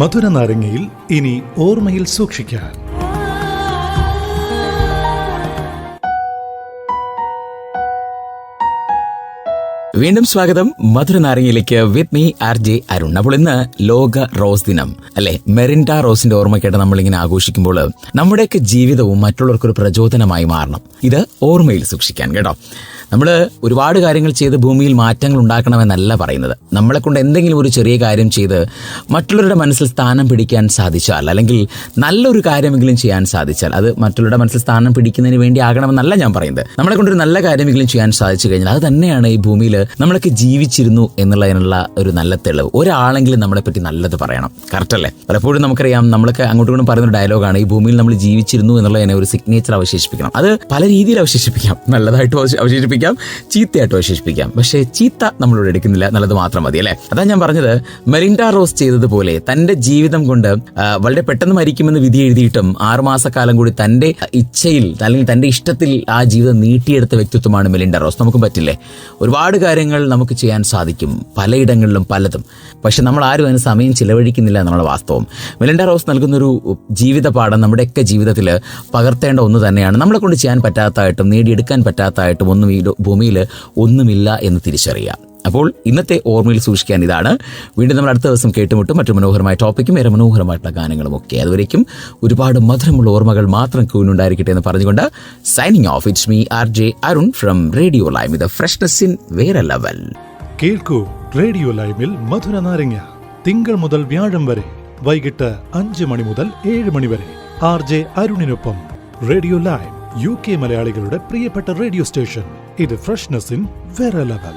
മധുര നാരങ്ങയിൽ ഇനി ഓർമ്മയിൽ സൂക്ഷിക്കാൻ. വീണ്ടും സ്വാഗതം മധുര നാരങ്ങയിലേക്ക് വിത്ത് മീ RJ അരുൺ. അപ്പോൾ ഇന്ന് ലോക റോസ് ദിനം അല്ലെ? മെറിൻഡ റോസിന്റെ ഓർമ്മയ്ക്കായിട്ട് നമ്മളിങ്ങനെ ആഘോഷിക്കുമ്പോൾ നമ്മുടെയൊക്കെ ജീവിതവും മറ്റുള്ളവർക്കൊരു പ്രചോദനമായി മാറണം. ഇത് ഓർമ്മയിൽ സൂക്ഷിക്കാൻ കേട്ടോ. നമ്മൾ ഒരുപാട് കാര്യങ്ങൾ ചെയ്ത് ഭൂമിയിൽ മാറ്റങ്ങൾ ഉണ്ടാക്കണമെന്നല്ല പറയുന്നത്. നമ്മളെ കൊണ്ട് എന്തെങ്കിലും ഒരു ചെറിയ കാര്യം ചെയ്ത് മറ്റുള്ളവരുടെ മനസ്സിൽ സ്ഥാനം പിടിക്കാൻ സാധിച്ചാൽ, അല്ലെങ്കിൽ നല്ലൊരു കാര്യമെങ്കിലും ചെയ്യാൻ സാധിച്ചാൽ, അത് മറ്റുള്ളവരുടെ മനസ്സിൽ സ്ഥാനം പിടിക്കുന്നതിന് വേണ്ടി ആകണമെന്നല്ല ഞാൻ പറയുന്നത്. നമ്മളെ കൊണ്ടൊരു നല്ല കാര്യമെങ്കിലും ചെയ്യാൻ സാധിച്ചു കഴിഞ്ഞാൽ അത് തന്നെയാണ് ഈ ഭൂമിയിൽ നമ്മളൊക്കെ ജീവിച്ചിരുന്നു എന്നുള്ളതിനുള്ള ഒരു നല്ല തെളിവ്. ഒരാളെങ്കിലും നമ്മളെ പറ്റി നല്ലത് പറയണം. കറക്റ്റ് അല്ലേ? പലപ്പോഴും നമുക്കറിയാം, നമ്മളൊക്കെ അങ്ങോട്ടും ഇങ്ങോട്ടും പറയുന്ന ഡയലോഗാണ്, ഈ ഭൂമിയിൽ നമ്മൾ ജീവിച്ചിരുന്നു എന്നുള്ളതിനെ ഒരു സിഗ്നേച്ചർ അവശേഷിപ്പിക്കണം. അത് പല രീതിയിൽ അവശേഷിപ്പിക്കാം. നല്ലതായിട്ട് അവശേഷിപ്പിക്കാം, ചീത്തയായിട്ട് അവശേഷിപ്പിക്കാം. പക്ഷേ ചീത്ത നമ്മളിവിടെ എടുക്കുന്നില്ല, നല്ലത് മാത്രം മതി അല്ലേ? അതാ ഞാൻ പറഞ്ഞത്, മെറിൻഡ റോസ് ചെയ്തതുപോലെ തന്റെ ജീവിതം കൊണ്ട് വളരെ പെട്ടെന്ന് മരിക്കുമെന്ന് വിധി എഴുതിയിട്ടും 6 മാസക്കാലം കൂടി തന്റെ ഇച്ഛയിൽ അല്ലെങ്കിൽ തന്റെ ഇഷ്ടത്തിൽ ആ ജീവിതം നീട്ടിയെടുത്ത വ്യക്തിത്വമാണ് മെലിൻഡ റോസ്. നമുക്കും പറ്റില്ലേ? ഒരുപാട് കാര്യങ്ങൾ നമുക്ക് ചെയ്യാൻ സാധിക്കും, പലയിടങ്ങളിലും പലതും. പക്ഷെ നമ്മൾ ആരും അതിന് സമയം ചിലവഴിക്കുന്നില്ല എന്നുള്ള വാസ്തവം. മെലിൻഡ റോസ് നൽകുന്നൊരു ജീവിത പാഠം നമ്മുടെയൊക്കെ ജീവിതത്തിൽ പകർത്തേണ്ട ഒന്ന് തന്നെയാണ്. നമ്മളെ കൊണ്ട് ചെയ്യാൻ പറ്റാത്തതായിട്ടും നേടിയെടുക്കാൻ പറ്റാത്തതായിട്ടും ഒന്നും ഈ ഭൂമിയിൽ ഒന്നുമില്ല എന്ന് തിരിച്ചറിയുക. അപ്പോൾ ഇന്നത്തെ ഓർമ്മയിൽ സൂക്ഷിക്കാൻ ഇതാണ്. വീണ്ടും നമ്മൾ അടുത്ത ദിവസം കേട്ടുമുട്ടും മറ്റു മനോഹരമായ ടോപ്പിക്കും ഏറെ മനോഹരമായിട്ടുള്ള ഗാനങ്ങളും ഒക്കെ. അതുവരേക്കും ഒരുപാട് മധുരമുള്ള ഓർമ്മകൾ മാത്രം കൂനുണ്ടായിരിക്കട്ടെ എന്ന് പറഞ്ഞുകൊണ്ട് signing off. It's me RJ Arun from radio lime with freshness in വേറെ ലെവൽ. കേൾക്കൂ റേഡിയോ ലൈമിൽ മധുര നാരങ്ങ തിങ്കൾ മുതൽ വ്യാഴം വരെ വൈകിട്ട് 5 മണി മുതൽ 7 മണി വരെ. RJ അരുണിനൊപ്പം റേഡിയോ ലൈം, UK മലയാളികളുടെ പ്രിയപ്പെട്ട റേഡിയോ സ്റ്റേഷൻ. ഇത് ഫ്രഷ്നെസ് ഇൻ വേറെ ലെവൽ.